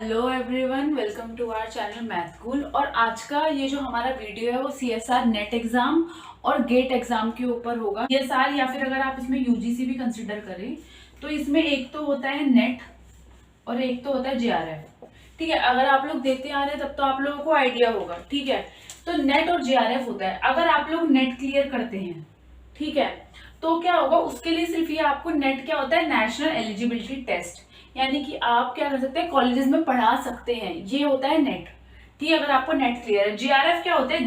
Hello everyone, welcome to our channel math school. और आज का ये जो हमारा वीडियो है वो सीएसआर नेट एग्जाम और गेट एग्जाम के ऊपर होगा। सीएसआर या फिर अगर आप इसमें यूजीसी भी कंसिडर करें तो इसमें एक तो होता है नेट और एक तो होता है जेआरएफ। ठीक है, अगर आप लोग देते आ रहे हैं तब तो आप लोगों को आइडिया होगा। ठीक है, तो नेट और जेआरएफ होता है। अगर आप लोग नेट क्लियर करते हैं, ठीक है, तो क्या होगा उसके लिए सिर्फ ये आपको नेट क्या होता है, नेशनल एलिजिबिलिटी टेस्ट, यानी कि आप क्या कर सकते हैं, कॉलेजेस में पढ़ा सकते हैं, ये होता है नेट। ठीक है, अगर आपको नेट क्लियर है। जेआरएफ क्या होता है,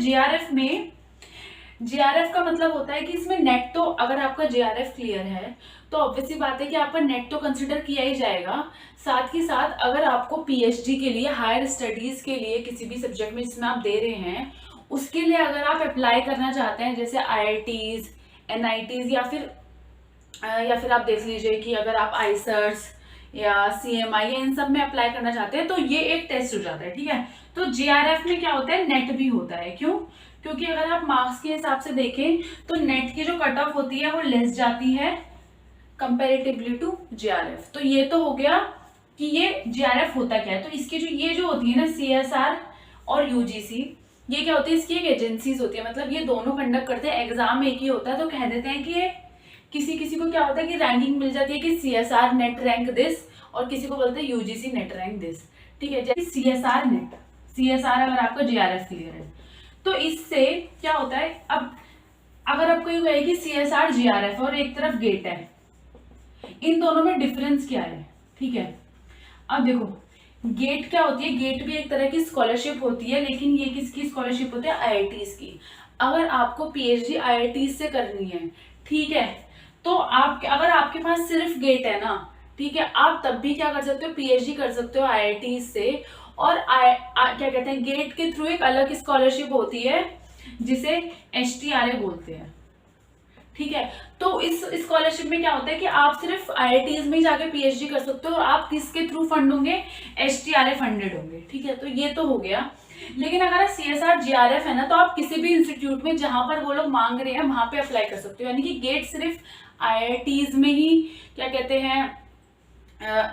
जेआरएफ का मतलब होता है कि इसमें नेट तो अगर आपका जेआरएफ क्लियर है तो ऑब्वियसली बात है कि आपका नेट तो कंसिडर किया ही जाएगा। साथ ही साथ अगर आपको पीएचडी के लिए, हायर स्टडीज के लिए किसी भी सब्जेक्ट में जिसमें आप दे रहे हैं उसके लिए अगर आप अप्लाई करना चाहते हैं, जैसे आईआईटीज, एनआईटीज या फिर आप देख लीजिए कि अगर आप आईसर्स या सीएमआई इन सब में अप्लाई करना चाहते हैं तो ये एक टेस्ट हो जाता है। ठीक है, तो जेआरएफ में क्या होता है, नेट भी होता है। क्यों? क्योंकि अगर आप मार्क्स के हिसाब से देखें तो नेट की जो कट ऑफ होती है वो लेस जाती है कंपेरेटिवली टू जेआरएफ। तो ये तो हो गया कि ये जेआरएफ होता क्या है। तो इसकी ये जो होती है ना, सीएसआर और यूजीसी, ये क्या होती है, इसकी एक एजेंसीज होती है। मतलब ये दोनों कंडक्ट करते हैं, एग्जाम एक ही होता है। तो कह देते हैं कि ये किसी किसी को क्या होता है कि रैंकिंग मिल जाती है कि सीएसआर नेट रैंक दिस, और किसी को बोलते हैं यूजीसी नेट रैंक दिस। ठीक है, जैसे सीएसआर नेट, सीएसआर अगर आपका जेआरएफ क्लियर है तो इससे क्या होता है, अब अगर आपको ये कहे कि सीएसआर जेआरएफ और एक तरफ गेट है, इन दोनों में डिफरेंस क्या है। ठीक है, अब देखो गेट क्या होती है, गेट भी एक तरह की स्कॉलरशिप होती है, लेकिन ये किसकी स्कॉलरशिप होती है, आईआईटीज की। अगर आपको पीएचडी आईआईटीज से करनी है, ठीक है, तो आप अगर आपके पास सिर्फ गेट है ना, ठीक है, आप तब भी क्या कर सकते हो, पीएचडी कर सकते हो आईआईटीज से। और क्या कहते हैं, गेट के थ्रू एक अलग स्कॉलरशिप होती है जिसे एचटीआरए बोलते हैं। ठीक है, तो इस स्कॉलरशिप में क्या होता है कि आप सिर्फ आईआईटीज में ही जाके पीएचडी कर सकते हो और आप किसके थ्रू फंड होंगे, एचटीआरए फंडेड होंगे। ठीक है, तो ये तो हो गया। लेकिन अगर सीएसआर जेआरएफ है ना, तो आप किसी भी इंस्टीट्यूट में जहां पर वो लोग मांग रहे हैं वहां पे अप्लाई कर सकते हो। यानी कि गेट सिर्फ आईआईटीज में ही क्या कहते हैं,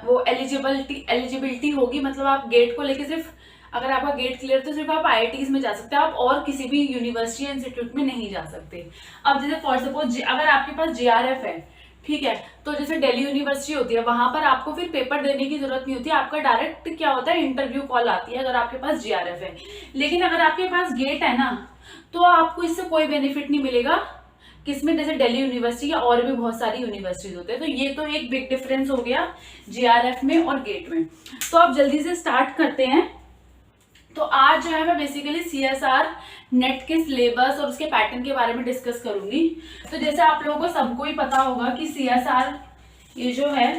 वो एलिजिबिलिटी होगी। मतलब आप गेट को लेके सिर्फ, अगर आपका गेट क्लियर तो सिर्फ आप आईआईटीज में जा सकते हैं, आप और किसी भी यूनिवर्सिटी या इंस्टीट्यूट में नहीं जा सकते। अब जैसे फॉर सपोज अगर आपके पास जेआरएफ है, ठीक है, तो जैसे दिल्ली यूनिवर्सिटी होती है, वहां पर आपको फिर पेपर देने की जरूरत नहीं होती, आपका डायरेक्ट क्या होता है, इंटरव्यू कॉल आती है अगर आपके पास जेआरएफ है। लेकिन अगर आपके पास गेट है ना, तो आपको इससे कोई बेनिफिट नहीं मिलेगा। किसमें, जैसे दिल्ली यूनिवर्सिटी या और भी बहुत सारी यूनिवर्सिटीज होते हैं। तो ये तो एक बिग डिफरेंस हो गया जेआरएफ में और गेट में। तो अब जल्दी से स्टार्ट करते हैं। तो आज जो है मैं बेसिकली सीएसआर नेट के सिलेबस और उसके पैटर्न के बारे में डिस्कस करूंगी। तो जैसे आप लोगों को सबको ही पता होगा कि सीएसआर ये जो है,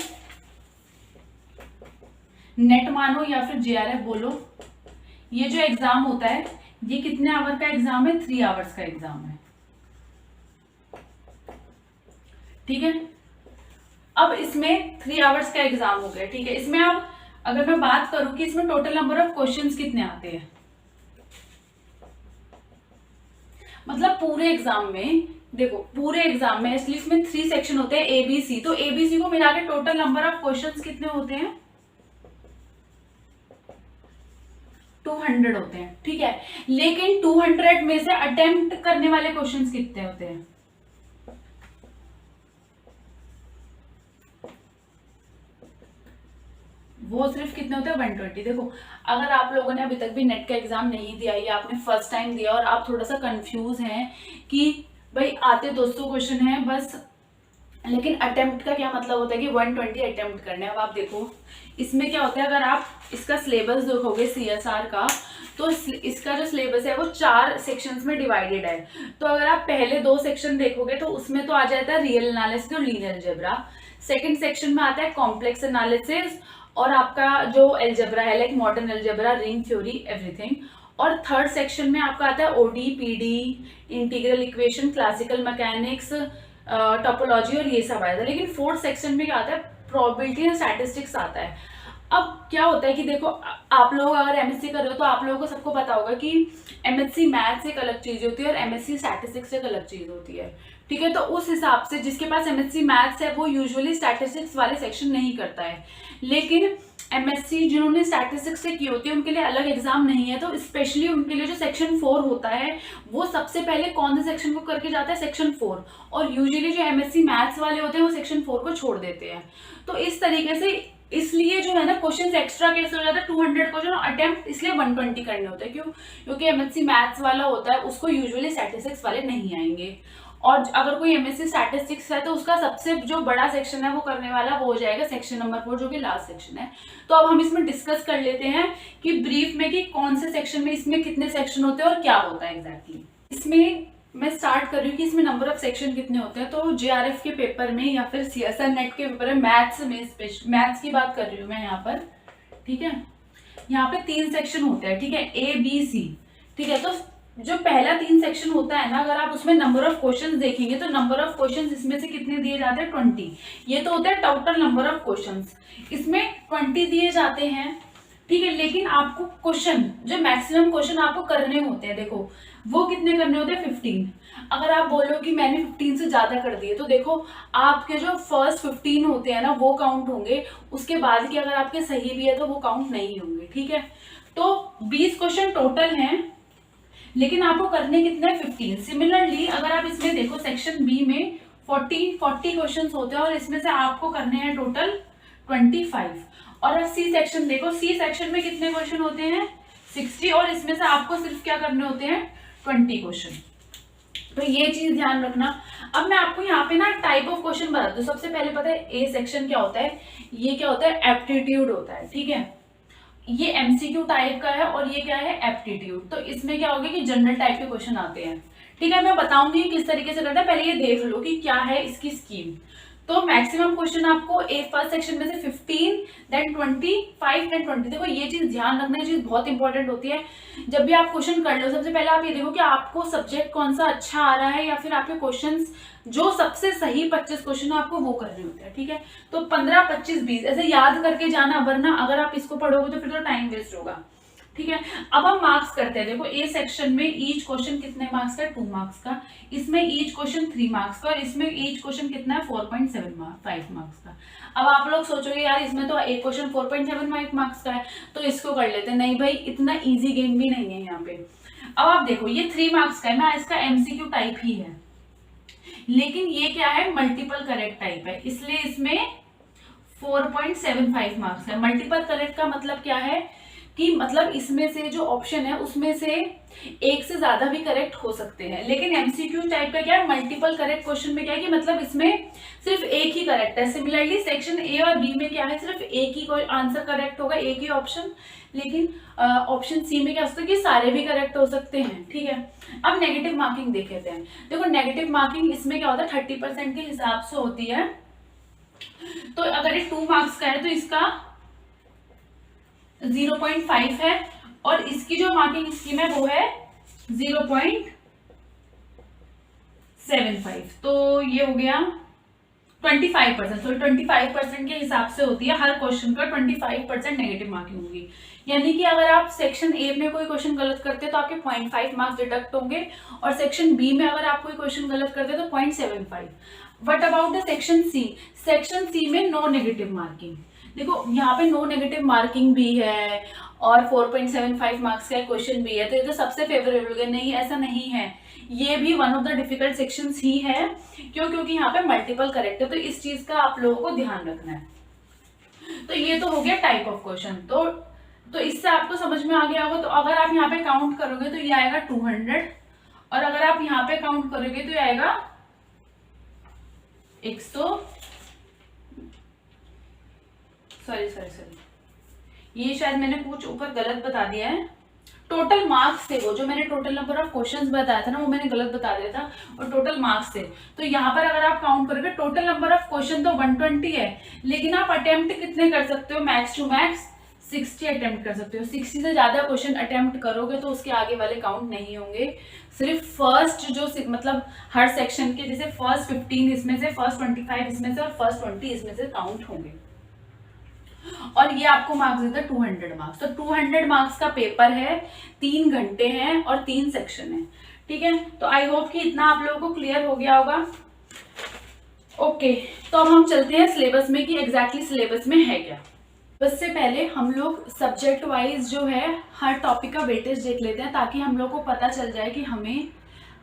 नेट मानो या फिर जेआरएफ बोलो, ये जो एग्जाम होता है ये कितने आवर का एग्जाम है, 3 आवर्स का एग्जाम है। ठीक है, अब इसमें 3 आवर्स का एग्जाम हो गया। ठीक है, इसमें अब अगर मैं बात करूं कि इसमें टोटल नंबर ऑफ क्वेश्चंस कितने आते हैं, मतलब पूरे एग्जाम में, देखो पूरे एग्जाम में इसलिए इसमें 3 सेक्शन होते हैं एबीसी। तो एबीसी को मिला के टोटल नंबर ऑफ क्वेश्चंस कितने होते हैं, 200 होते हैं। ठीक है, लेकिन 200 में से अटेम्प्ट करने वाले क्वेश्चंस कितने होते हैं, वो सिर्फ कितने होते हैं, 120। देखो अगर आप लोगों ने अभी तक भी नेट का एग्जाम नहीं दिया या आपने फर्स्ट टाइम दिया और आप थोड़ा सा कंफ्यूज हैं कि भाई आते 200 क्वेश्चन हैं बस, लेकिन अटेम्प्ट का क्या मतलब होता है कि 120 अटेम्प्ट करने। अब आप देखो इसमें क्या होता है, अगर आप इसका सिलेबस देखोगे सीएसआर का, तो इसका जो सिलेबस है वो 4 सेक्शंस में डिवाइडेड है। तो अगर आप पहले 2 सेक्शन देखोगे तो उसमें तो आ जाता है रियल एनालिसिस और लीनियर अलजेब्रा। सेकंड सेक्शन में आता है कॉम्प्लेक्स एनालिसिस और आपका जो अलजेब्रा है, like modern algebra, ring theory, everything. और थर्ड सेक्शन में आपका आता है OD, PD, integral equation, classical mechanics, topology और ये सब आया था। लेकिन फोर्थ सेक्शन में क्या आता है, प्रोबेबिलिटी एंड स्टैटिस्टिक्स आता है। अब क्या होता है कि देखो आप लोग अगर एमएससी कर रहे हो तो आप लोगों को सबको पता होगा कि एमएससी मैथ्स एक अलग चीज होती है और एमएससी स्टैटिस्टिक्स एक अलग चीज होती है। ठीक है, तो उस हिसाब से जिसके पास एमएससी मैथ्स है वो यूजुअली स्टैटिस्टिक्स वाले सेक्शन नहीं करता है, लेकिन एमएससी जिन्होंने स्टैटिस्टिक्स से की होती है उनके लिए अलग एग्जाम नहीं है, तो स्पेशली उनके लिए जो सेक्शन 4 होता है वो सबसे पहले कौन से सेक्शन को करके जाता है, सेक्शन 4। और यूजुअली जो एमएससी मैथ्स वाले होते हैं वो सेक्शन 4 को छोड़ देते हैं। तो इस तरीके से इसलिए जो है ना क्वेश्चन एक्स्ट्रा कैसे हो जाता है, 200 क्वेश्चन और अटेम्प्ट इसलिए 120 करने होते हैं। क्यों? क्योंकि एमएससी मैथ्स वाला होता है उसको यूजुअली स्टैटिस्टिक्स वाले नहीं आएंगे। और अगर कोई एमएससी स्टैटिस्टिक्स है तो उसका सबसे जो बड़ा सेक्शन है वो करने वाला वो हो जाएगा सेक्शन नंबर 4, जो कि लास्ट सेक्शन है। तो अब हम इसमें डिस्कस कर लेते हैं कि ब्रीफ में कि कौन से सेक्शन में, इसमें कितने सेक्शन होते हैं और क्या होता है एग्जैक्टली। इसमें मैं स्टार्ट कर रही हूँ कि इसमें नंबर ऑफ सेक्शन कितने होते हैं। तो जेआरएफ के पेपर में या फिर सीएसआर नेट के पेपर में, मैथ्स में, मैथ्स की बात कर रही हूँ मैं यहाँ पर, ठीक है। यहाँ पे 3 सेक्शन होते हैं, ठीक है, ए बी सी, ठीक है। तो जो पहला 3 सेक्शन होता है ना, अगर आप उसमें नंबर ऑफ क्वेश्चंस देखेंगे तो नंबर ऑफ क्वेश्चंस इसमें से कितने दिए जाते हैं, 20। ये तो होता है टोटल नंबर ऑफ क्वेश्चंस, इसमें 20 दिए जाते हैं, ठीक है। लेकिन आपको क्वेश्चन, जो मैक्सिमम क्वेश्चन आपको करने होते हैं, देखो वो कितने करने होते हैं, 15। अगर आप बोलो कि मैंने 15 से ज्यादा कर दिए तो देखो आपके जो फर्स्ट 15 होते हैं ना वो काउंट होंगे, उसके बाद के अगर आपके सही भी है तो वो काउंट नहीं होंगे, ठीक है। तो 20 क्वेश्चन टोटल हैं, लेकिन आपको करने कितने हैं, 15। सिमिलरली अगर आप इसमें देखो सेक्शन बी में 40 क्वेश्चन होते हैं और इसमें से आपको करने हैं टोटल 25। और अब सी सेक्शन देखो, सी सेक्शन में कितने क्वेश्चन होते हैं, 60, और इसमें से आपको सिर्फ क्या करने होते हैं, 20 क्वेश्चन। तो ये चीज ध्यान रखना। अब मैं आपको यहाँ पे ना टाइप ऑफ क्वेश्चन बता दूं। सबसे पहले पता है ए सेक्शन क्या होता है, ये क्या होता है, एप्टीट्यूड होता है, ठीक है। ये एमसीक्यू टाइप का है और ये क्या है, एप्टीट्यूड। तो इसमें क्या होगा कि जनरल टाइप के क्वेश्चन आते हैं, ठीक है। मैं बताऊंगी किस तरीके से करना है, पहले ये देख लो कि क्या है इसकी स्कीम। तो मैक्सिमम क्वेश्चन आपको एक फर्स्ट सेक्शन में से 15, देन 25, देन 20। देखो ये चीज ध्यान रखना, ये चीज बहुत इंपॉर्टेंट होती है। जब भी आप क्वेश्चन कर लो सबसे पहले आप ये देखो कि आपको सब्जेक्ट कौन सा अच्छा आ रहा है, या फिर आपके क्वेश्चंस जो सबसे सही 25 क्वेश्चन आपको वो करने होते हैं, ठीक है। तो 15, 25, 20 ऐसे याद करके जाना, वरना अगर आप इसको पढ़ोगे तो फिर तो टाइम वेस्ट होगा, ठीक है। अब हम मार्क्स करते हैं। देखो ए सेक्शन में ईच क्वेश्चन कितने मार्क्स का, 2 मार्क्स का। इसमें ईच क्वेश्चन 3 मार्क्स का, और इसमें ईच क्वेश्चन कितना है, 4.75 मार्क्स का। अब आप लोग सोचोगे यार इसमें तो एक क्वेश्चन 4.75 मार्क्स का है तो इसको कर लेते हैं। नहीं भाई, इतना इजी गेम भी नहीं है यहाँ पे। अब आप देखो ये 3 मार्क्स का है ना, इसका एमसीक्यू टाइप ही है, लेकिन ये क्या है, मल्टीपल करेक्ट टाइप है, इसलिए इसमें 4.75 मार्क्स है। मल्टीपल करेक्ट का मतलब क्या है कि मतलब इसमें से जो ऑप्शन है उसमें से एक से ज्यादा भी करेक्ट हो सकते हैं। लेकिन एमसीक्यू टाइप का क्या है, मल्टीपल करेक्ट क्वेश्चन में क्या है कि मतलब इसमें सिर्फ एक ही करेक्ट है। सिमिलरली सेक्शन ए और बी में क्या है, सिर्फ एक ही आंसर करेक्ट होगा, एक ही ऑप्शन। लेकिन ऑप्शन सी में क्या हो सकता है कि सारे भी करेक्ट हो सकते हैं, ठीक है। अब नेगेटिव मार्किंग देख लेते हैं। देखो नेगेटिव मार्किंग इसमें क्या होता है, 30% के हिसाब से होती है। तो अगर ये 2 मार्क्स का है तो इसका 0.5 है, और इसकी जो मार्किंग स्कीम है वो है 0.75। तो ये हो गया 25%। तो 25% के हिसाब से होती है, हर क्वेश्चन का 25% नेगेटिव मार्किंग होगी। यानी कि अगर आप सेक्शन ए में कोई क्वेश्चन गलत करते हैं तो आपके 0.5 मार्क्स डिडक्ट होंगे, और सेक्शन बी में अगर आप कोई क्वेश्चन गलत करते हैं तो 0.75। What about the section C? Section C में नो नेगेटिव मार्किंग। देखो यहाँ पे नो नेगेटिव मार्किंग भी है और 4.75 मार्क्स का क्वेश्चन भी है, तो ये तो सबसे फेवरेबल है। नहीं, ऐसा नहीं है, ये भी one of the difficult sections ही है। क्यों? क्योंकि यहाँ पे मल्टीपल करेक्ट है, तो इस चीज का आप लोगों को ध्यान रखना है। तो ये तो हो गया टाइप ऑफ क्वेश्चन। तो इससे आपको समझ में आ गया होगा। तो अगर आप यहाँ पे काउंट करोगे तो ये आएगा 200, और अगर आप यहाँ पे काउंट करोगे तो ये आएगा 100। सॉरी, ये शायद मैंने कुछ ऊपर गलत बता दिया है। टोटल मार्क्स थे वो, जो मैंने टोटल नंबर ऑफ क्वेश्चंस बताया था ना वो मैंने गलत बता दिया था, और टोटल मार्क्स थे। तो यहाँ पर अगर आप काउंट करोगे टोटल नंबर ऑफ क्वेश्चन तो 120 है, लेकिन आप अटेम्प्ट कितने कर सकते हो, मैक्स टू मैक्स 60 अटेम्प्ट कर सकते हो। 60 से ज्यादा क्वेश्चन अटेम्प्ट करोगे तो उसके आगे वाले काउंट नहीं होंगे। सिर्फ फर्स्ट जो मतलब हर सेक्शन के, जैसे फर्स्ट 15 इसमें से, फर्स्ट 25 इसमें से, और फर्स्ट 20 इसमें से काउंट होंगे। और ये आपको मार्क्स देता है 200 मार्क्स। तो 200 मार्क्स का पेपर है, 3 घंटे हैं और 3 सेक्शन है, ठीक है। तो आई होप कि इतना आप लोगों को क्लियर हो गया होगा। ओके, तो अब हम चलते हैं सिलेबस में कि एग्जैक्टली सिलेबस में है क्या। उससे पहले हम लोग सब्जेक्ट वाइज जो है हर टॉपिक का वेटेज देख लेते हैं, ताकि हम लोग को पता चल जाए कि हमें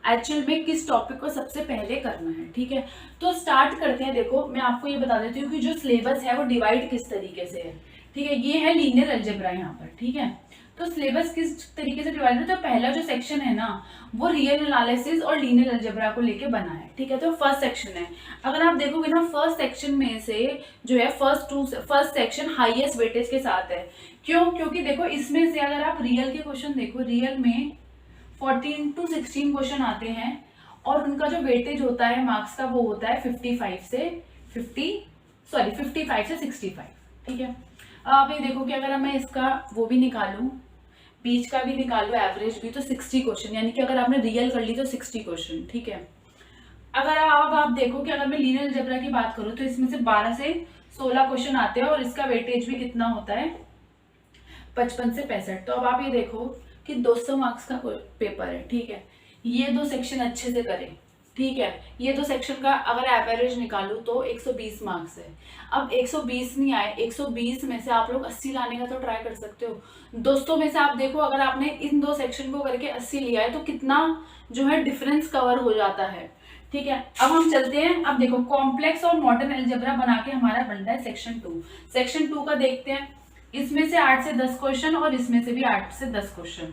एक्चुअल में किस टॉपिक को सबसे पहले करना है। ठीक है, तो स्टार्ट करते हैं। देखो मैं आपको ये बता देती हूँ कि जो सिलेबस है वो डिवाइड किस तरीके से है। ठीक है, ये है लीनियर अलजेब्रा यहाँ पर। ठीक है, तो सिलेबस किस तरीके से डिवाइड है, तो पहला जो सेक्शन है ना वो रियल एनालिसिस और लीनियर अलजेब्रा को लेके बना है। ठीक है, तो फर्स्ट सेक्शन है। अगर आप देखोगे ना फर्स्ट सेक्शन में से जो है फर्स्ट सेक्शन हाईएस्ट वेटेज के साथ है। क्यों? क्योंकि देखो इसमें से अगर आप रियल के क्वेश्चन देखो, रियल में 14 to 16 क्वेश्चन आते हैं और उनका जो वेटेज होता है मार्क्स का वो होता है 55 से 65। ठीक है, अब आप ये देखो कि अगर मैं इसका वो भी निकालूं, बीच का भी निकालूं, एवरेज भी, तो 60 क्वेश्चन, यानी कि अगर आपने रियल कर ली तो 60 क्वेश्चन। ठीक है, अगर आप देखो कि अगर मैं लीनियर अलजेब्रा की बात करूं तो इसमें से 12 से 16 क्वेश्चन आते हैं और इसका वेटेज भी कितना होता है 55 से 65। तो अब आप ये देखो कि 200 मार्क्स का पेपर है। ठीक है, ये दो सेक्शन अच्छे से करें। ठीक है, ये दो सेक्शन का अगर एवरेज निकालू तो 120 मार्क्स है। अब 120 नहीं आए, 120 में से आप लोग 80 लाने का तो ट्राई कर सकते हो। दोस्तों में से आप देखो अगर आपने इन दो सेक्शन को करके 80 लिया है तो कितना जो है डिफरेंस कवर हो जाता है। ठीक है, अब हम चलते हैं। अब देखो कॉम्प्लेक्स और मॉडर्न अलजेब्रा बना के हमारा बनता है सेक्शन 2। सेक्शन 2 का देखते हैं, इसमें से 8 से 10 क्वेश्चन और इसमें से भी 8 से 10 क्वेश्चन,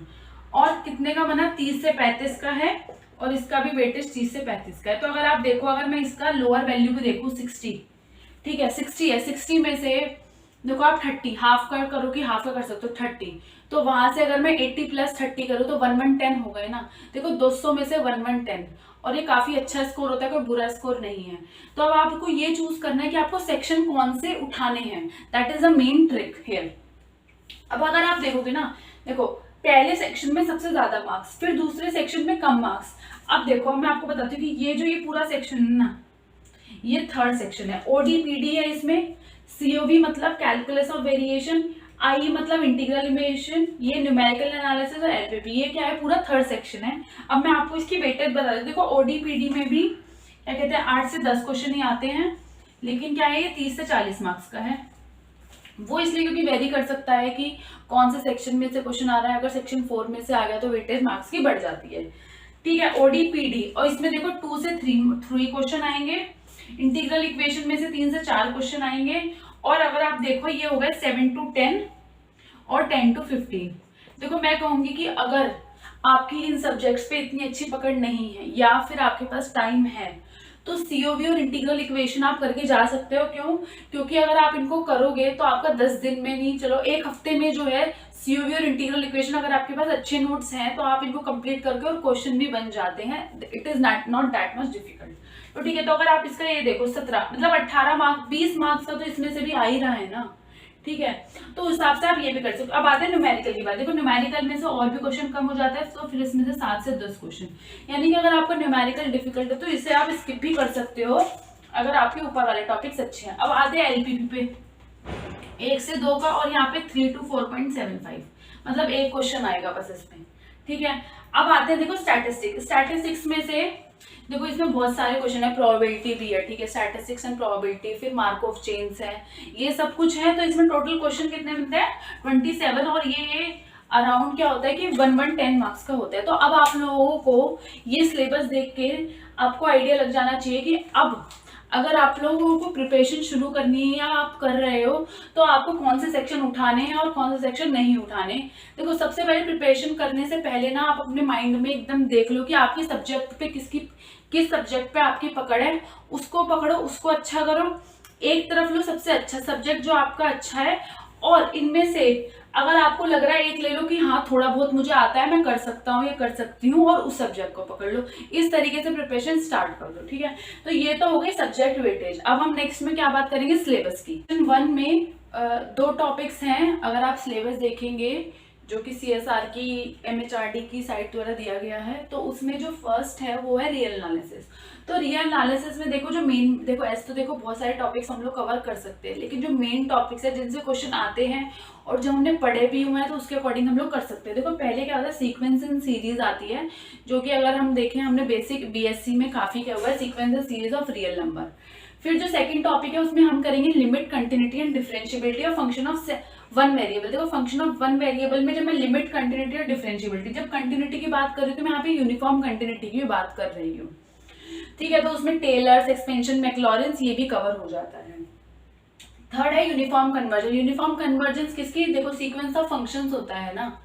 और कितने का बना 30 से 35 का है और इसका भी वेटेज 30 से 35 का है। तो अगर आप देखो, अगर मैं इसका लोअर वैल्यू भी देखूं 60, ठीक है 60 है, 60 में से देखो आप 30 हाफ का करो कि हाफ का कर सकते हो 30, तो वहां से अगर मैं 80 + 30 करूँ तो 1110 हो गए ना। देखो 200 में से 1110, और ये काफी अच्छा स्कोर होता है, कोई बुरा स्कोर नहीं है। तो अब आपको ये चूज करना है कि आपको सेक्शन कौन से उठाने हैं, that is the main trick here. अब अगर आप देखोगे ना, देखो पहले सेक्शन में सबसे ज्यादा मार्क्स, फिर दूसरे सेक्शन में कम मार्क्स। अब देखो मैं आपको बताती हूँ कि ये पूरा सेक्शन है ना, ये थर्ड सेक्शन है। ओडीपीडी है, इसमें सीओवी मतलब कैलकुलस ऑफ वेरिएशन, आई मतलब इंटीग्रल इक्वेशन, ये न्यूमेरिकल एनालिसिस और एलपीपी, ये क्या है पूरा थर्ड सेक्शन है। अब मैं आपको इसकी वेटेज बता देती हूँ। देखो ओडीपीडी में भी क्या कहते हैं 8 से 10 क्वेश्चन ही आते हैं, लेकिन क्या है ये 30 से 40 मार्क्स का है। वो इसलिए क्योंकि वेरी कर सकता है कि कौन से सेक्शन में से क्वेश्चन आ रहा है। अगर सेक्शन 4 में से आ गया तो वेटेज मार्क्स की बढ़ जाती है। ठीक है, ओडीपीडी, और इसमें देखो 2 से 3 क्वेश्चन आएंगे, इंटीग्रल इक्वेशन में से 3 से 4 क्वेश्चन आएंगे, और अगर आप देखो ये हो गए 7 to 10 और 10 to 15। देखो मैं कहूंगी कि अगर आपकी इन सब्जेक्ट्स पे इतनी अच्छी पकड़ नहीं है या फिर आपके पास टाइम है तो सीओवी और इंटीग्रल इक्वेशन आप करके जा सकते हो। क्यों? क्योंकि अगर आप इनको करोगे तो आपका 10 दिन में नहीं, चलो 1 हफ्ते में जो है सीओवी और इंटीग्रल इक्वेशन, अगर आपके पास अच्छे नोट्स हैं तो आप इनको कंप्लीट करके और क्वेश्चन भी बन जाते हैं। It is not that much difficult. तो ठीक है, तो अगर आप इसका ये देखो 17 मतलब 18 मार्क्स, 20 मार्क्स का तो इसमें से भी आ ही रहा है ना। ठीक है, तो उस हिसाब से आप ये भी कर सकते हो। अब आते हैं न्यूमेरिकल की बात। देखो न्यूमेरिकल में से और भी क्वेश्चन कम हो जाता है, तो फिर इसमें से 7 से 10 क्वेश्चन, यानी कि अगर आपका न्यूमेरिकल डिफिकल्ट है तो इसे आप स्किप भी कर सकते हो अगर आपके ऊपर वाले टॉपिक्स अच्छे हैं। अब आते हैं एलपीपी पे, 1 से 2 का, और यहाँ पे 3 to 4.75, मतलब एक क्वेश्चन आएगा बस इसमें। ठीक है, अब आते हैं देखो स्टैटिस्टिक्स में से देखो इसमें बहुत सारे क्वेश्चन है, प्रोबेबिलिटी भी है। ठीक है, स्टैटिस्टिक्स एंड प्रोबेबिलिटी, फिर मार्कोव चेन्स है, ये सब कुछ है। तो इसमें टोटल क्वेश्चन कितने मिलते हैं 27, और ये अराउंड क्या होता है कि 110 मार्क्स का होता है। तो अब आप लोगों को ये सिलेबस देख के आपको आइडिया लग जाना चाहिए कि अब अगर आप लोगों को प्रिपरेशन शुरू करनी है या आप कर रहे हो तो आपको कौन से सेक्शन उठाने हैं और कौन से सेक्शन नहीं उठाने। देखो सबसे पहले प्रिपरेशन करने से पहले ना आप अपने माइंड में एकदम देख लो कि आपके सब्जेक्ट पे किस सब्जेक्ट पे आपकी पकड़ है, उसको पकड़ो, उसको अच्छा करो। एक तरफ लो सबसे अच्छा सब्जेक्ट जो आपका अच्छा है, और इनमें से अगर आपको लग रहा है एक ले लो कि हाँ थोड़ा बहुत मुझे आता है, मैं कर सकता हूँ या कर सकती हूँ, और उस सब्जेक्ट को पकड़ लो। इस तरीके से प्रिपरेशन स्टार्ट कर लो। ठीक है, तो ये तो हो गई सब्जेक्ट वेटेज। अब हम नेक्स्ट में क्या बात करेंगे, सिलेबस की। 1 में 2 टॉपिक्स हैं। अगर आप सिलेबस देखेंगे जो कि CSR की MHRD की साइट द्वारा दिया गया है, तो उसमें जो फर्स्ट है वो है रियल एनालिसिस। तो रियल एनालिसिस में देखो जो मेन, देखो ऐसे तो देखो बहुत सारे टॉपिक्स हम लोग कवर कर सकते हैं, लेकिन जो मेन टॉपिक्स है जिनसे क्वेश्चन आते हैं और जो हमने पढ़े भी हुए हैं तो उसके अकॉर्डिंग हम लोग कर सकते हैं। देखो पहले क्या होता है, सीक्वेंस एंड सीरीज आती है, जो कि अगर हम देखें हमने बेसिक BSc में काफी क्या हुआ है, sequence and series of real number. फिर जो सेकंड टॉपिक है उसमें हम करेंगे limit, continuity and differentiability of function of one variable. देखो फंक्शन ऑफ वन वेरिएबल में जब मैं लिमिट, कंटिन्यूटी और डिफरेंशिएबिलिटी, जब कंटिन्यूटी की बात कर रही हूँ तो मैं यहाँ पे यूनिफॉर्म कंटिन्यूटी की बात कर रही हूँ, ठीक है। तो उसमें टेलर्स, एक्सपेंशन, मैक्लॉरेंस ये भी कवर हो जाता है। थर्ड है यूनिफॉर्म कन्वर्जन। यूनिफॉर्म कन्वर्जेंस किसकी, देखो सीक्वेंस ऑफ फंक्शंस होता है ना,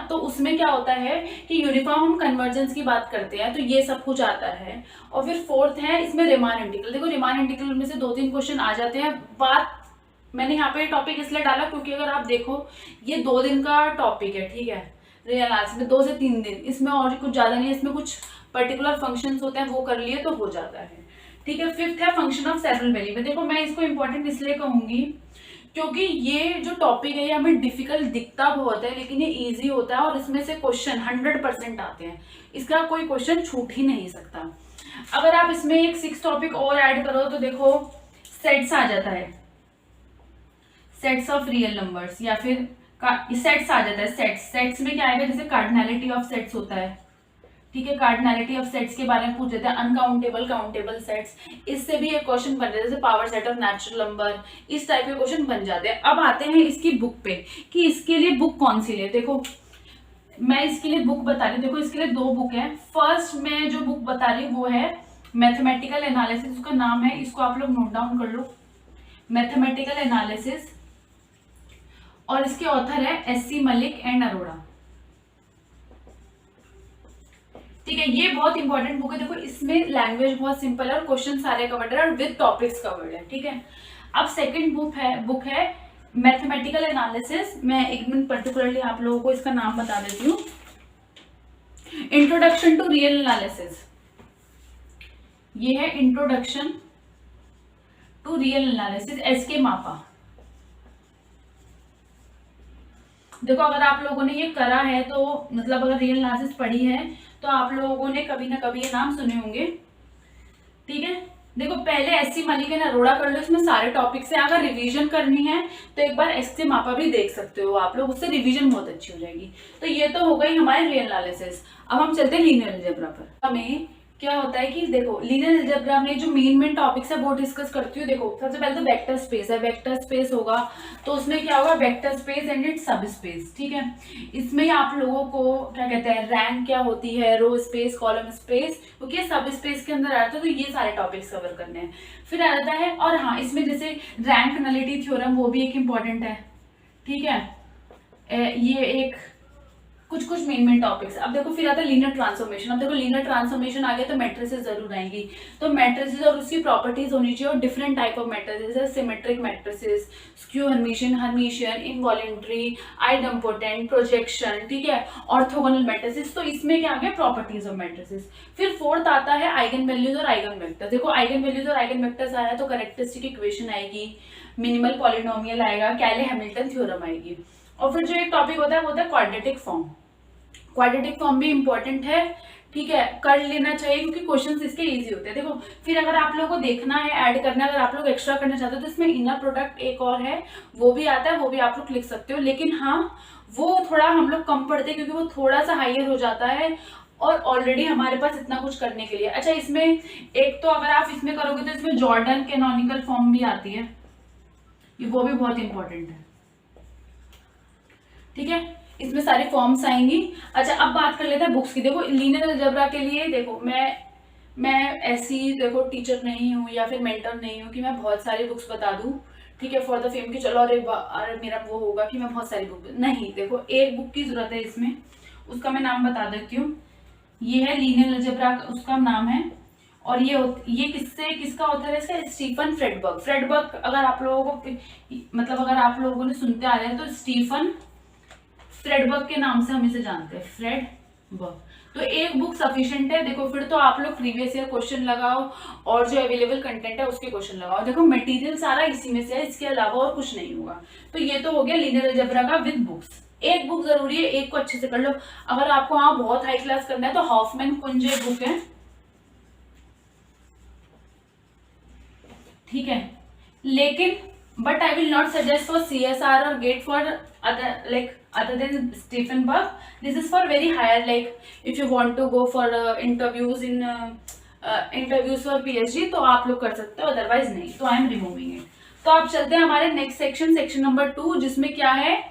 तो उसमें क्या होता है कि यूनिफॉर्म हम कन्वर्जेंस की बात करते हैं, तो ये सब कुछ आता है। और फिर फोर्थ है इसमें रिमान इंटीग्रल। देखो रिमान इंटीग्रल में से 2-3 क्वेश्चन आ जाते हैं। बात मैंने यहाँ पे टॉपिक इसलिए डाला क्योंकि अगर आप देखो ये 2 दिन का टॉपिक है, ठीक है, रियल एनालिसिस में 2 से 3 दिन, इसमें और कुछ ज्यादा नहीं है, इसमें कुछ पर्टिकुलर फंक्शंस होते हैं वो कर लिए तो हो जाता है, ठीक है। फिफ्थ है फंक्शन ऑफ सेवरल वेरिएबल। देखो मैं इसको इंपॉर्टेंट इसलिए कहूंगी क्योंकि ये जो टॉपिक है ये हमें डिफिकल्ट दिखता बहुत है, लेकिन ये इजी होता है और इसमें से क्वेश्चन 100% आते हैं, इसका कोई क्वेश्चन छूट ही नहीं सकता। अगर आप इसमें एक 6 टॉपिक और ऐड करो तो देखो सेट्स आ जाता है, सेट्स ऑफ रियल नंबर्स, या फिर सेट्स आ जाता है। सेट्स में क्या आएगा, जैसे कार्डिनैलिटी ऑफ सेट्स होता है, ठीक है, कार्डिनैलिटी ऑफ सेट्स के बारे में पूछ लेते हैं, अनकाउंटेबल, काउंटेबल सेट्स, इससे भी एक क्वेश्चन बन जाता है, जैसे power set of natural number, इस टाइप के क्वेश्चन बन जाते हैं। अब आते हैं इसकी बुक पे कि इसके लिए बुक कौन सी ले। देखो मैं इसके लिए बुक बता रही हूँ, देखो इसके लिए 2 बुक है। फर्स्ट मैं जो बुक बता रही हूँ वो है मैथमेटिकल एनालिसिस, उसका नाम है, इसको आप लोग नोट डाउन कर लो, मैथमेटिकल एनालिसिस, और इसके ऑथर है एससी मलिक एंड अरोड़ा, ठीक है। ये बहुत इंपॉर्टेंट बुक है। देखो इसमें लैंग्वेज बहुत सिंपल है और क्वेश्चन सारे कवर्ड है और विद टॉपिक्स कवर्ड है, ठीक है। अब सेकंड बुक है मैथमेटिकल एनालिसिस। मैं एक मिनट पर्टिकुलरली आप लोगों को इसका नाम बता देती हूँ, इंट्रोडक्शन टू रियल एनालिसिस। ये है introduction to real analysis, SK Mapa. देखो अगर आप लोगों ने ये करा है तो मतलब अगर रियल एनालिसिस पढ़ी है तो आप लोगों ने कभी ना कभी ये नाम सुने होंगे, ठीक है। देखो पहले एससी मलिक एंड अरोड़ा कर लो, इसमें सारे टॉपिक्स है। अगर रिवीजन करनी है तो एक बार एसके मापा भी देख सकते हो आप लोग, उससे रिवीजन बहुत अच्छी हो जाएगी। तो ये तो हो गई हमारे रियल एनालिसिस। अब हम चलते हैं लीनियर अलजेब्रा पर। हमें क्या होता है कि देखो लीनियर अलजेब्रा में जो मेन टॉपिक्स है वो डिस्कस करती हूँ। देखो सबसे पहले तो वेक्टर स्पेस है, वेक्टर स्पेस होगा तो उसमें क्या होगा, वेक्टर स्पेस एंड इट्स सब स्पेस, ठीक है। इसमें आप लोगों को क्या कहते हैं, रैंक क्या होती है, रो स्पेस, कॉलम स्पेस, क्योंकि सब स्पेस के अंदर आता है, तो ये सारे टॉपिक्स कवर करने हैं। फिर आ जाता है, और हाँ इसमें जैसे रैंक नलिटी थ्योरम वो भी एक इंपॉर्टेंट है, ठीक है। ये एक कुछ मेन टॉपिक्स। अब देखो फिर आता है लीनियर ट्रांसफॉर्मेशन। अब देखो लीनियर ट्रांसफॉर्मेशन आ गया तो मैट्रिसेस जरूर आएंगी, तो मैट्रिसेस और उसकी प्रॉपर्टीज होनी चाहिए, और डिफरेंट टाइप ऑफ मैट्रिसेस है, symmetric matrices, skew Hermitian, involuntary, idempotent, projection, ठीक है, ऑर्थोगोनल मैट्रिसेस। तो इसमें क्या आ गया, प्रॉपर्टीज ऑफ मैट्रिसेस। फिर फोर्थ आता है आइगन वैल्यूज और आइगन वेक्टर्स। देखो आइगन वैल्यूज और आइगन वेक्टर्स आया तो कैरेक्टरिस्टिक इक्वेशन आएगी, मिनिमल पॉलिनोमियल आएगा, कैले हैमिल्टन थ्योरम आएगी। और फिर जो एक टॉपिक होता है वो होता है क्वाड्रेटिक फॉर्म। क्वाड्रेटिक फॉर्म भी इंपॉर्टेंट है, ठीक है, कर लेना चाहिए क्योंकि क्वेश्चंस इसके इजी होते हैं। देखो फिर अगर आप लोगों को देखना है, ऐड करना है, अगर आप लोग एक्स्ट्रा करना चाहते हो तो इसमें इनर प्रोडक्ट एक और है, वो भी आता है, वो भी आप लोग लिख सकते हो। लेकिन हाँ वो थोड़ा हम लोग कम पढ़ते हैं क्योंकि वो थोड़ा सा हाइयर हो जाता है और ऑलरेडी हमारे पास इतना कुछ करने के लिए। अच्छा इसमें एक तो अगर आप इसमें करोगे तो इसमें जॉर्डन कैनोनिकल फॉर्म भी आती है, वो भी बहुत इंपॉर्टेंट है, ठीक है, इसमें सारी फॉर्म्स आएंगी। अच्छा अब बात कर लेते हैं बुक्स की। देखो लीनियर अलजेब्रा के लिए देखो मैं ऐसी देखो टीचर नहीं हूँ या फिर मेंटर नहीं हूँ कि मैं बहुत सारी बुक्स बता दूँ, ठीक है, फॉर द फेम की चलो अरे मेरा वो होगा कि मैं बहुत सारी बुक नहीं। देखो एक बुक की जरूरत है इसमें, उसका मैं नाम बता देती हूँ, ये है लीनियर अलजेब्रा, उसका नाम है। और ये किसका ऑथर है इसका, स्टीफन फ्रेडबर्ग। फ्रेडबर्ग अगर आप लोगों को मतलब अगर आप लोगों ने सुनते आ रहे हैं तो स्टीफन फ्रेडबर्ग के नाम से हम इसे जानते हैं, फ्रेडबर्ग। तो एक बुक सफिशिएंट है। देखो फिर तो आप लोग प्रीवियस ईयर क्वेश्चन लगाओ और जो अवेलेबल कंटेंट है उसके क्वेश्चन लगाओ। देखो मटेरियल सारा इसी में से है, इसके अलावा और कुछ नहीं होगा। तो ये तो हो गया लीनियर अलजेब्रा का विद बुक्स। एक बुक जरूरी है, एक को अच्छे से कर लो। अगर आपको हाँ बहुत हाई क्लास करना है तो हॉफमैन कुंज एक बुक है, ठीक है, लेकिन but I will not suggest for CSR or GATE for other than Stephen Buck. This is for very higher, like if you want to go for interviews in interviews for PhD तो आप लोग कर सकते हो, otherwise नहीं, तो I am removing it. तो आप चलते हैं हमारे नेक्स्ट सेक्शन, सेक्शन नंबर 2, जिसमें क्या है,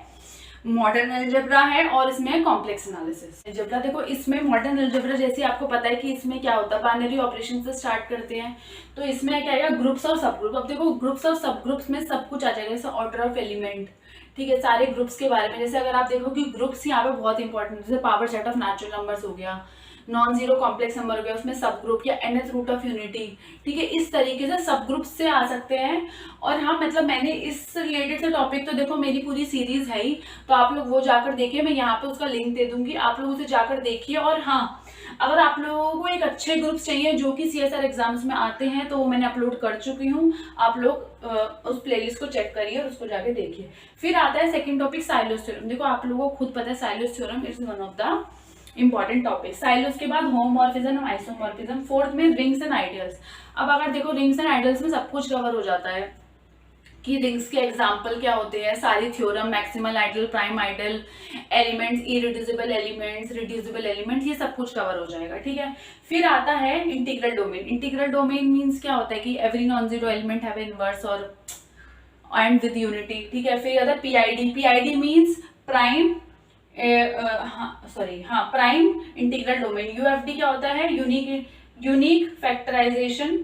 मॉडर्न अलजेब्रा है और इसमें कॉम्प्लेक्स एनालिसिस। अलजेब्रा देखो, इसमें मॉडर्न अलजेब्रा जैसे आपको पता है कि इसमें क्या होता है, बाइनरी ऑपरेशन से स्टार्ट करते हैं। तो इसमें क्या आएगा, ग्रुप्स और सब ग्रुप। अब देखो ग्रुप्स और सब ग्रुप्स में सब कुछ आ जाएगा, जैसे ऑर्डर ऑफ एलिमेंट, ठीक है, सारे ग्रुप्स के बारे में। जैसे अगर आप देखो कि ग्रुप्स यहाँ पे बहुत इंपॉर्टेंट, जैसे power set of natural numbers हो गया, नॉन जीरो कॉम्प्लेक्स नंबर हो गया, उसमें सब ग्रुप या nth रूट ऑफ यूनिटी, ठीक है, इस तरीके से सब ग्रुप से आ सकते हैं। और हाँ मतलब मैंने इस रिलेटेड से टॉपिक तो देखो मेरी पूरी सीरीज है ही, तो आप लोग वो जाकर देखिए, मैं यहाँ पे उसका लिंक दे दूंगी, आप लोग उसे जाकर देखिए। और हाँ, अगर आप लोगों को एक अच्छे ग्रुप्स चाहिए जो कि CSR एग्जाम्स में आते हैं, तो वो मैंने अपलोड कर चुकी हूँ, आप लोग उस प्लेलिस्ट को चेक करिए और उसको जाके देखिए। फिर आता है सेकंड टॉपिक, साइलोस थ्योरम। देखो आप लोगों को खुद पता है silos theorem is one of the important topic. Silos के बाद होमोमॉर्फिज्म, आइसोमॉर्फिज्म, फोर्थ में रिंग्स एंड आइडियल्स। अब अगर देखो रिंग्स एंड आइडियल्स में सब कुछ कवर हो जाता है कि रिंग्स के एग्जाम्पल क्या होते हैं, सारी theorem, maximal ideal, prime ideal, elements, irreducible elements, reducible elements, ये सब कुछ कवर हो जाएगा, ठीक है। फिर आता है integral domain. Integral domain means क्या होता है कि every non zero element have inverse और एंड विद यूनिटी, ठीक है। फिर आता है PID. PID means prime prime integral domain. UFD क्या होता है, unique factorisation,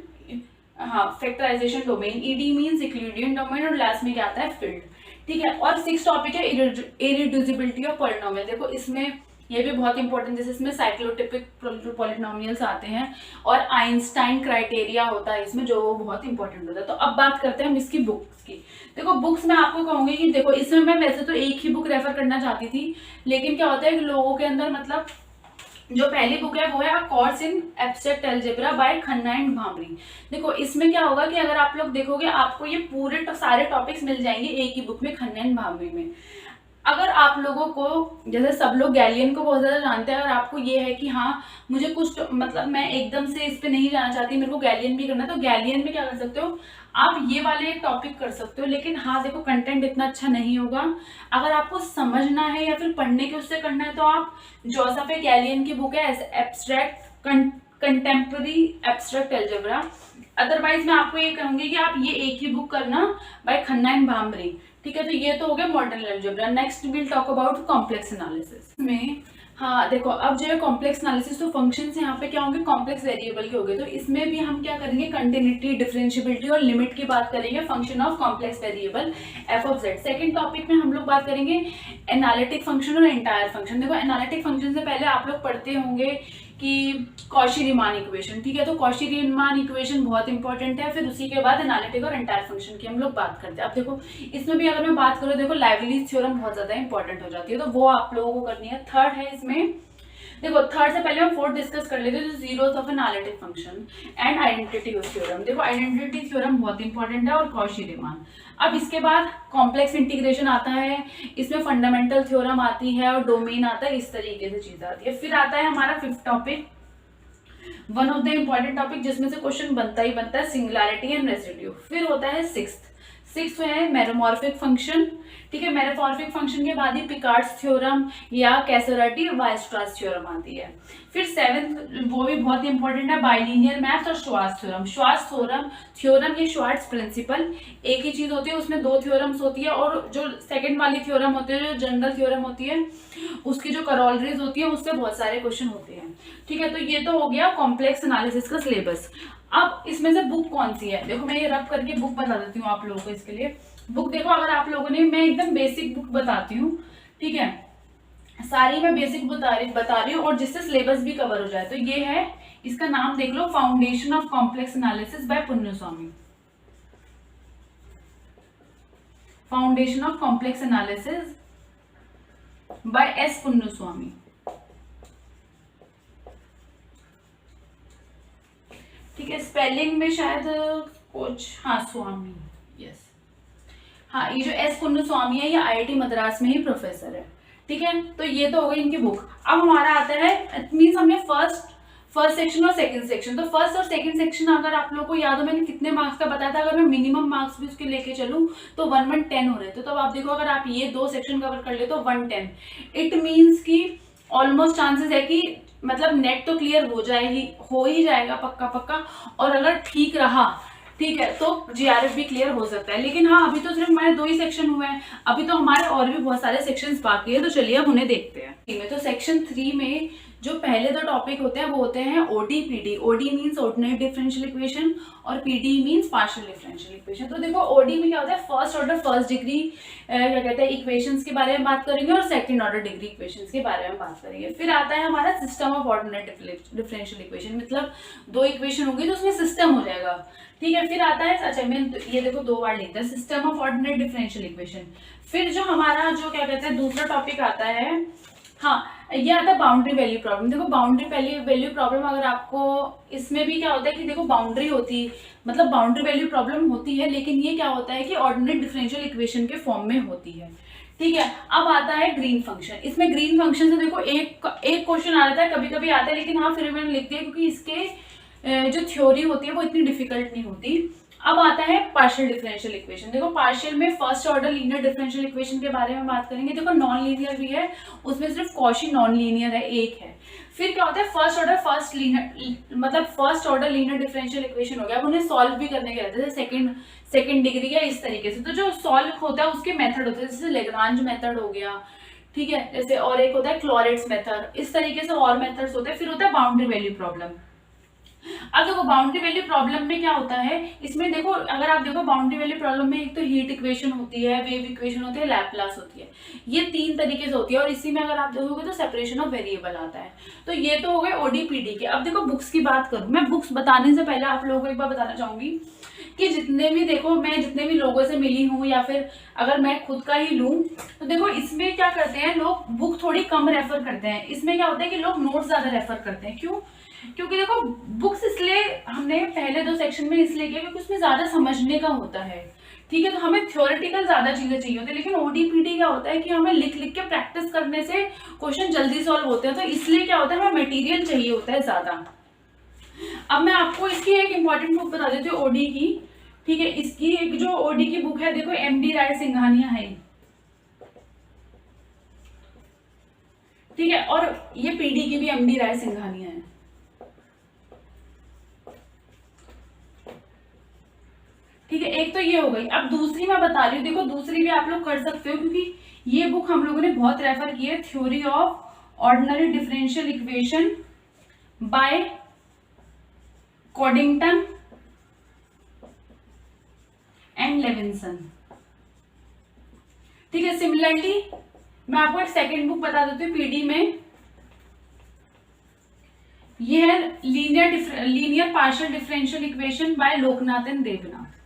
factorisation domain. ED means Euclidean domain. और लास्ट में क्या आता है, फील्ड, ठीक है। और 6 टॉपिक है इरिड्यूसिबिलिटी ऑफ पॉलिनोमियल। देखो इसमें ये भी बहुत इंपॉर्टेंट, जैसे इसमें साइक्लोटिपिक पॉलिनोमियल्स आते हैं और आइंस्टाइन क्राइटेरिया होता है इसमें, जो बहुत इंपॉर्टेंट होता है। तो अब बात करते हैं हम इसकी बुक्स की। देखो बुक्स में आपको कहूंगी कि देखो इसमें मैं वैसे तो एक ही बुक रेफर करना चाहती थी, लेकिन क्या होता है कि लोगों के अंदर मतलब जो पहली बुक है वो है a course in abstract algebra by Khanna and Bhambri. देखो इसमें क्या होगा कि अगर आप लोग देखोगे आपको ये पूरे सारे टॉपिक्स मिल जाएंगे एक ही बुक में, खन्ना एंड भामरी में। अगर आप लोगों को, जैसे सब लोग गैलियन को बहुत ज़्यादा जानते हैं, अगर आपको ये है कि हाँ मुझे कुछ मतलब मैं एकदम से इस पे नहीं जाना चाहती, मेरे को गैलियन भी करना है, तो गैलियन में क्या कर सकते हो आप, ये वाले एक टॉपिक कर सकते हो। लेकिन हाँ देखो कंटेंट इतना अच्छा नहीं होगा, अगर आपको समझना है या फिर पढ़ने के उससे करना है तो आप जोसेफ गैलियन की बुक है abstract contemporary abstract algebra. Otherwise मैं आपको ये कहूंगी कि आप ये एक ही बुक करना बाय खन्ना एंड भामरी, ठीक है। तो ये तो हो गया modern algebra. Next will talk about complex analysis में। हाँ देखो अब जो है कॉम्प्लेक्स एनालिसिस, तो फंक्शंस यहाँ पे क्या होंगे, कॉम्प्लेक्स वेरिएबल के होंगे। तो इसमें भी हम क्या करेंगे, कंटिन्यूटी, डिफरेंशिएबिलिटी और लिमिट की बात करेंगे, function of complex variable F of Z. Second topic में हम लोग बात करेंगे एनालिटिक फंक्शन और एंटायर फंक्शन। देखो एनालिटिक फंक्शन से पहले आप लोग पढ़ते होंगे कि कॉशी-रीमान इक्वेशन, ठीक है। तो कॉशी-रीमान इक्वेशन बहुत इंपॉर्टेंट है। फिर उसी के बाद एनालिटिक और एंटायर फंक्शन की हम लोग बात करते हैं। अब देखो इसमें भी अगर मैं बात करूँ, देखो लाइवलीज थ्योरम बहुत ज्यादा इंपॉर्टेंट हो जाती है, तो वो आप लोगों को करनी है। थर्ड है इसमें, देखो थर्ड से पहले हम फोर्थ डिस्कस कर लेते हैं, zeros of analytic function and identity theorem. देखो आइडेंटिटी थ्योरम बहुत इंपॉर्टेंट है, और कॉशी-रीमान। अब इसके बाद कॉम्प्लेक्स इंटीग्रेशन आता है, इसमें फंडामेंटल थ्योरम आती है और डोमेन आता है, इस तरीके से चीज आती है। फिर आता है हमारा fifth topic, one of the important topic जिसमें से क्वेश्चन बनता ही बनता है, सिंगुलैरिटी एंड रेसिड्यू। फिर होता है सिक्स्थ है मेरोमॉर्फिक फंक्शन, ठीक है। मेरोमॉर्फिक फंक्शन के बाद ही पिकार्ड्स थ्योरम या कैसराटी वायरस्ट्रास थ्योरम आती है। फिर सेवेंथ, वो भी बहुत इंपॉर्टेंट है, बाइलिनियर मैथ्स और श्वार्ट्ज थ्योरम। श्वार्ट्ज थ्योरम ये श्वार्ट्ज प्रिंसिपल, एक ही चीज होती है, उसमें 2 थ्योरम्स होती है, और जो सेकंड वाली थ्योरम होती है, जो जनरल थ्योरम होती है, उसकी जो करोलरीज होती है उससे बहुत सारे क्वेश्चन होते हैं, ठीक है। तो ये तो हो गया कॉम्प्लेक्स एनालिसिस का सिलेबस। अब इसमें से बुक कौन सी है, देखो मैं ये रब करके बुक बता देती हूँ आप लोगों को। इसके लिए बुक देखो, अगर आप लोगों ने, मैं एकदम बेसिक बुक बताती हूँ, ठीक है, सारी मैं बेसिक बता रही हूँ, और जिससे सिलेबस भी कवर हो जाए। तो ये है, इसका नाम देख लो, foundation of complex analysis by Ponnusamy. Foundation of complex analysis by S Ponnusamy, ठीक है। स्पेलिंग में शायद कुछ, हाँ स्वामी, यस, हाँ ये जो एस पुन्नुस्वामी है ये IIT मद्रास में ही प्रोफेसर है, ठीक है। तो ये तो हो गई इनकी बुक। अब हमारा आता है, मीन्स हमने फर्स्ट सेक्शन और सेकंड सेक्शन। तो फर्स्ट और सेकंड सेक्शन अगर आप लोगों को याद हो मैंने कितने मार्क्स का बताया था, अगर मैं मिनिमम मार्क्स भी उसके लेके चलूं तो 110 हो रहे थे। तो अब आप देखो अगर आप ये 2 सेक्शन कवर कर ले तो 110, इट मीन्स की ऑलमोस्ट चांसेस है कि मतलब नेट तो क्लियर हो ही जाएगा पक्का पक्का, और अगर ठीक रहा, ठीक है, तो जीआरएफ भी क्लियर हो सकता है। लेकिन हाँ, अभी तो सिर्फ हमारे 2 ही सेक्शन हुए हैं, अभी तो हमारे और भी बहुत सारे सेक्शंस बाकी है, तो चलिए अब उन्हें देखते हैं। तो सेक्शन 3 में जो पहले 2 टॉपिक होते हैं वो होते हैं ODE PDE. ODE means ordinary differential equation और PDE means partial differential equation. तो देखो ओडी में क्या होता है, फर्स्ट ऑर्डर फर्स्ट डिग्री क्या कहते हैं इक्वेशंस के बारे में बात करेंगे, और सेकंड ऑर्डर डिग्री इक्वेशंस के बारे में बात करेंगे। फिर आता है हमारा system of ordinary differential equation, मतलब 2 इक्वेशन होगी तो उसमें सिस्टम हो जाएगा, ठीक है। फिर आता है, अच्छा मैं ये देखो 2 बार लिखते हैं, system of ordinary differential equation. फिर जो हमारा जो क्या कहते हैं दूसरा टॉपिक आता है, हाँ, ये आता है बाउंड्री वैल्यू प्रॉब्लम। देखो बाउंड्री वैल्यू प्रॉब्लम, अगर आपको इसमें भी क्या होता है कि देखो बाउंड्री होती, मतलब बाउंड्री वैल्यू प्रॉब्लम होती है, लेकिन ये क्या होता है कि ऑर्डिनरी डिफरेंशियल इक्वेशन के फॉर्म में होती है, ठीक है। अब आता है ग्रीन फंक्शन। इसमें ग्रीन फंक्शन से देखो एक क्वेश्चन आ जाता है, कभी कभी आता है, लेकिन हाँ फिर मैंने लिख दिया क्योंकि इसके जो थ्योरी होती है वो इतनी डिफिकल्ट नहीं होती। अब आता है पार्शियल डिफरेंशियल इक्वेशन। देखो पार्शियल में first order linear differential equation के बारे में बात करेंगे। देखो नॉन लीनियर भी है, उसमें सिर्फ कॉची नॉन लीनियर है, एक है। फिर क्या होता है first order linear differential equation हो गया। अब उन्हें सॉल्व भी करने के रहते हैं सेकंड डिग्री या इस तरीके से। तो जो सॉल्व होता है उसके मेथड होते हैं, जैसे लेग्रांज मेथड हो गया, ठीक है, जैसे और एक होता है क्लोरेट्स मेथड, इस तरीके से और मेथड्स होते हैं। फिर होता है बाउंड्री वैल्यू प्रॉब्लम। अब देखो बाउंड्री वैल्यू प्रॉब्लम में क्या होता है, इसमें देखो अगर आप देखो बाउंड्री वैल्यू प्रॉब्लम में एक तो हीट इक्वेशन होती है, वेव इक्वेशन होती है, लैपलास होती है, ये 3 तरीके से होती है। और इसी में अगर आप देखोगे तो सेपरेशन ऑफ वेरिएबल आता है। तो ये तो हो गए ओडीपीडी के। अब देखो बुक्स की बात करूं, मैं बुक्स बताने से पहले आप लोगों को एक बार बताना चाहूंगी कि जितने भी लोगों से मिली हूँ, या फिर अगर मैं खुद का ही लूं, तो देखो इसमें क्या करते हैं लोग, बुक थोड़ी कम रेफर करते हैं। इसमें क्या होता है कि लोग नोट्स ज्यादा रेफर करते हैं। क्यों? क्योंकि देखो बुक्स इसलिए हमने पहले 2 सेक्शन में इसलिए किया क्योंकि उसमें ज्यादा समझने का होता है, ठीक है। तो हमें थ्योरेटिकल ज्यादा चीजें चाहिए होती है, लेकिन ओडीपीडी क्या होता है कि हमें लिख के प्रैक्टिस करने से क्वेश्चन जल्दी सॉल्व होते हैं। तो इसलिए क्या होता है हमें मटेरियल चाहिए होता है ज्यादा। अब मैं आपको इसकी एक इंपॉर्टेंट बुक बता देती हूँ ओडी की, ठीक है। इसकी एक जो ओडी की बुक है, देखो एमडी राय सिंघानिया है, ठीक है, और ये पीडी की भी एमडी राय सिंघानिया है, ठीक है। एक तो ये हो गई। अब दूसरी मैं बता रही हूँ, देखो दूसरी भी आप लोग कर सकते हो क्योंकि ये बुक हम लोगों ने बहुत रेफर की है, theory of ordinary differential equation by Coddington and Levinson, ठीक है। सिमिलरली मैं आपको एक सेकेंड बुक बता देती हूँ पीडी में, ये है linear partial differential equation by Loknath and Devnath,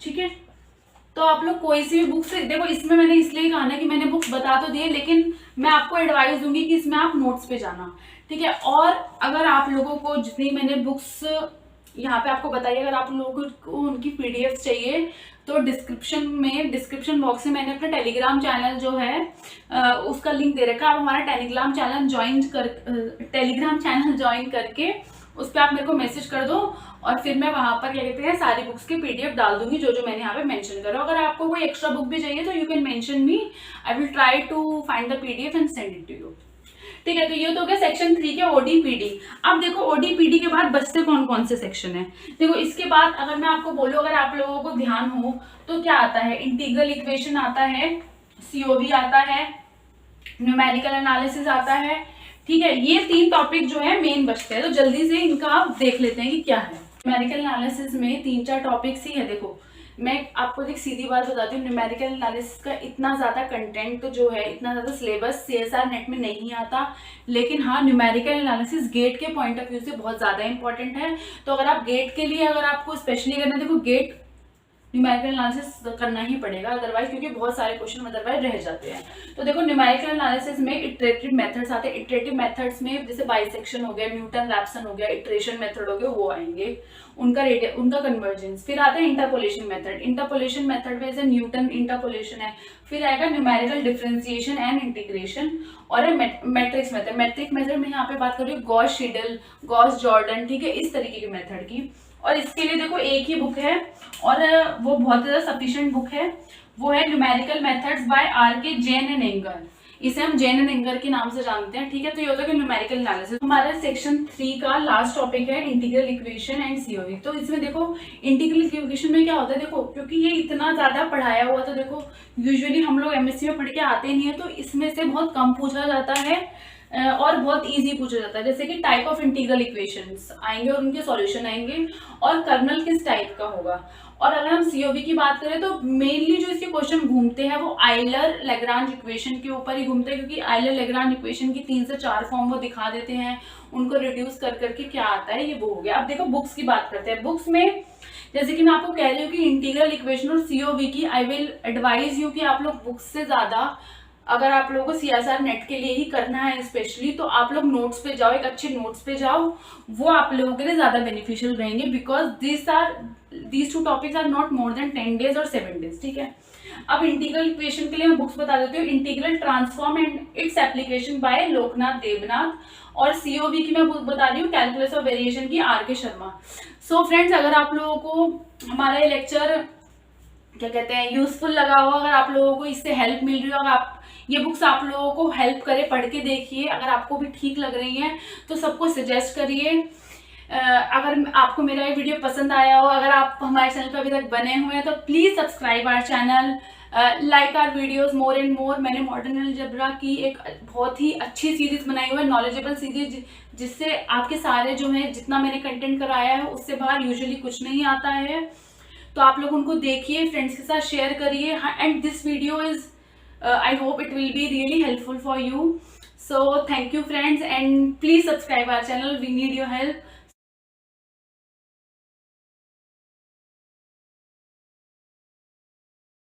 ठीक है। तो आप लोग कोई सी भी बुक से देखो, इसमें मैंने इसलिए कहा ना कि मैंने बुक्स बता तो दिए, लेकिन मैं आपको एडवाइस दूंगी कि इसमें आप नोट्स पे जाना, ठीक है। और अगर आप लोगों को जितनी मैंने बुक्स यहाँ पे आपको बताइए, अगर आप लोगों को उनकी पीडीएफ चाहिए तो डिस्क्रिप्शन बॉक्स में मैंने अपना टेलीग्राम चैनल जो है उसका लिंक दे रखा है। आप हमारा टेलीग्राम चैनल ज्वाइन करके उस पर आप मेरे को मैसेज कर दो, और फिर मैं वहां पर क्या कहते हैं सारी बुक्स की पीडीएफ डाल दूंगी जो मैंने यहाँ पे मेंशन करा। अगर आपको कोई एक्स्ट्रा बुक भी चाहिए तो you can mention me, I will try to find the PDF and send it to you, ठीक है। तो ये तो हो गया सेक्शन 3 के ओडीपीडी। अब देखो ओडीपीडी के बाद बचते कौन कौन से सेक्शन है। देखो इसके बाद अगर मैं आपको बोलूं, अगर आप लोगों को ध्यान हो तो क्या आता है, इंटीग्रल इक्वेशन आता है, सीओवी आता है, न्यूमेरिकल एनालिसिस आता है, ठीक है। ये 3 टॉपिक जो है मेन बचते हैं, तो जल्दी से इनका आप देख लेते हैं कि क्या है। न्यूमेरिकल एनालिसिस में 3-4 टॉपिक्स ही है। देखो मैं आपको एक सीधी बात बताती हूँ, न्यूमेरिकल एनालिसिस का इतना ज़्यादा कंटेंट तो जो है, इतना ज़्यादा सिलेबस सीएसआर नेट में नहीं आता, लेकिन हाँ न्यूमेरिकल एनालिसिस गेट के पॉइंट ऑफ व्यू से बहुत ज़्यादा इंपॉर्टेंट है। तो अगर आप गेट के लिए अगर आपको स्पेशली करना है, देखो गेट न्यूमेरिकल एनालिसिस करना ही पड़ेगा अदरवाइज, क्योंकि बहुत सारे क्वेश्चन अदरवाइज रह जाते हैं। तो देखो न्यूमेरिकल एनालिसिस में इटरेटिव मेथड्स आते हैं। इटरेटिव मेथड्स में जैसे बाइसेक्शन हो गया, न्यूटन रैप्सन हो गया, इटरेशन मेथड हो गया, वो आएंगे, उनका कन्वर्जेंस। फिर आता है इंटरपोलेशन मेथड में जैसे न्यूटन इंटरपोलेशन है। फिर आएगा न्यूमेरिकल डिफरेंशिएशन एंड इंटीग्रेशन, और मैट्रिक्स मेथड में यहाँ पे बात कर रही हूँ गॉस सीडल, गॉस जॉर्डन, ठीक है, इस तरीके के मेथड की। और इसके लिए देखो एक ही बुक है और वो बहुत ज़्यादा सफिशिएंट बुक है, वो है numerical methods by R K. Jain and Iyengar. इसे हम जैन एंड एंगर के नाम से जानते हैं, ठीक है। तो ये होता है न्यूमेरिकल एनालिसिस। हमारा सेक्शन 3 का लास्ट टॉपिक है इंटीग्रल इक्वेशन एंड सीओवी। तो इसमें देखो इंटीग्रल इक्वेशन में क्या होता है, देखो क्योंकि ये इतना ज़्यादा पढ़ाया हुआ, तो देखो यूजुअली हम लोग एमएससी में पढ़ के आते नहीं है, तो इसमें से बहुत कम पूछा जाता है और बहुत इजी पूछा जाता है। जैसे कि टाइप ऑफ इंटीग्रल इक्वेशंस आएंगे और उनके सॉल्यूशन आएंगे और कर्नल किस टाइप का होगा। और अगर हम सीओवी की बात करें तो मेनली जो इसके क्वेश्चन घूमते हैं वो आइलर लैग्रांज इक्वेशन के ऊपर ही घूमते हैं, क्योंकि आइलर लैग्रांज इक्वेशन की 3 से 4 फॉर्म वो दिखा देते हैं, उनको रिड्यूस कर करके क्या आता है ये वो हो गया। अब देखो बुक्स की बात करते हैं। बुक्स में जैसे कि मैं आपको कह रही हूँ कि इंटीग्रल इक्वेशन और सीओवी की आई विल एडवाइज यू कि आप लोग बुक्स से ज्यादा, अगर आप लोगों को सीएसआर नेट के लिए ही करना है स्पेशली, तो आप लोग नोट्स पे जाओ, एक अच्छे नोट्स पे जाओ, वो आप लोगों के लिए ज्यादा बेनिफिशियल रहेंगे, because these two topics are not more than 10 days और 7 डेज, ठीक है। अब इंटीग्रल इक्वेशन के लिए मैं बुक्स बता देती हूँ। Integral transform and its application by Loknath Debnath, और सीओवी की मैं बुक बता रही हूँ कैलकुलस ऑफ वेरिएशन की आर.के. शर्मा। सो फ्रेंड्स, अगर आप लोगों को हमारा ये लेक्चर क्या कहते हैं यूजफुल लगा हो, अगर आप लोगों को इससे हेल्प मिल रही हो, अगर आप ये बुक्स आप लोगों को हेल्प करे, पढ़ के देखिए, अगर आपको भी ठीक लग रही हैं तो सबको सजेस्ट करिए। अगर आपको मेरा ये वीडियो पसंद आया हो, अगर आप हमारे चैनल पर अभी तक बने हुए हैं तो please subscribe our channel, like our videos more and more. मैंने मॉडर्न अलजेब्रा की एक बहुत ही अच्छी सीरीज बनाई हुई है, नॉलेजेबल सीरीज, जिससे आपके सारे जो है जितना मैंने कंटेंट कराया है उससे बाहर यूजुअली कुछ नहीं आता है। तो आप लोग उनको देखिए, फ्रेंड्स के साथ शेयर करिए, and this video is I hope it will be really helpful for you. So thank you friends, and please subscribe our channel, we need your help.